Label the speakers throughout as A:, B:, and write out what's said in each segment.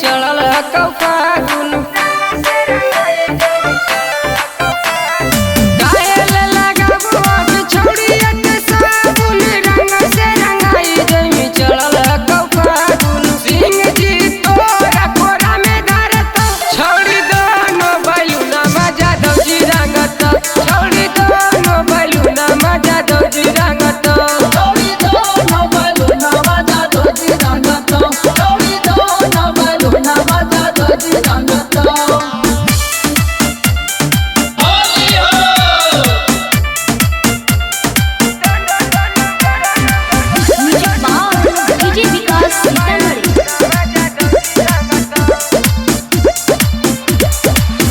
A: चढ़ल कौन काहे लगाबो बिछौड़िया के साबुन रंग से रंगाई जमी चढ़ल कौन सिंह जी तोरा कोरा में धरत छौड़ी दोनों बैलूना मजा दौजी रंगत छौड़ी दोनों बैलूना मजा दौजी रंगत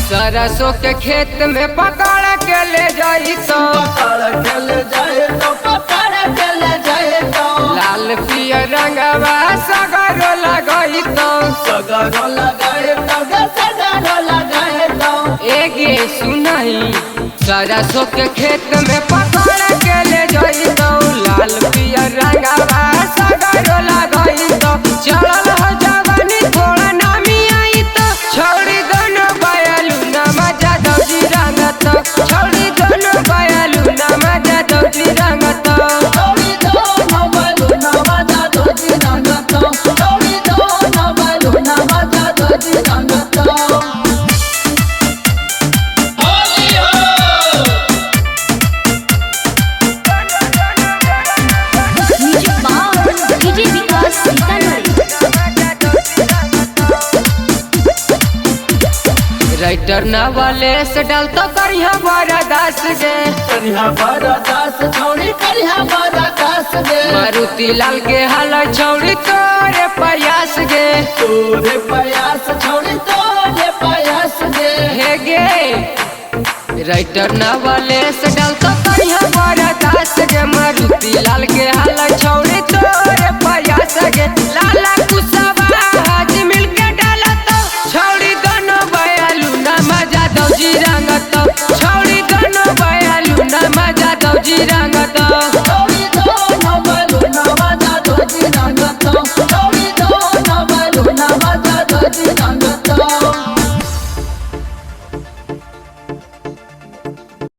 A: सरसों के खेत में पकड़ के ले जाई तो लाल पियर रंगवा सगरो लगाई तो एगे सुनाई सरसों के खेत में पकड़ के ले जाई तो लाल पियर रंगवा सगरो लगाई तो चढ़ल हो जवानी थोड़ा नामी आई तो छोड़ी दोनों बयालू ना मजा दौजी रंगत छोड़ी दोनों बयालू ना मजा दौजी रंगत राइटर नवाले से डाल तो करिया बड़ा दास गे मारुति लाल के हाल छौड़ी तोरे प्रयास गे हे गे राइटर नवाले से डाल तो करिया बड़ा दास गे मारुति लाल के हाल छौड़ी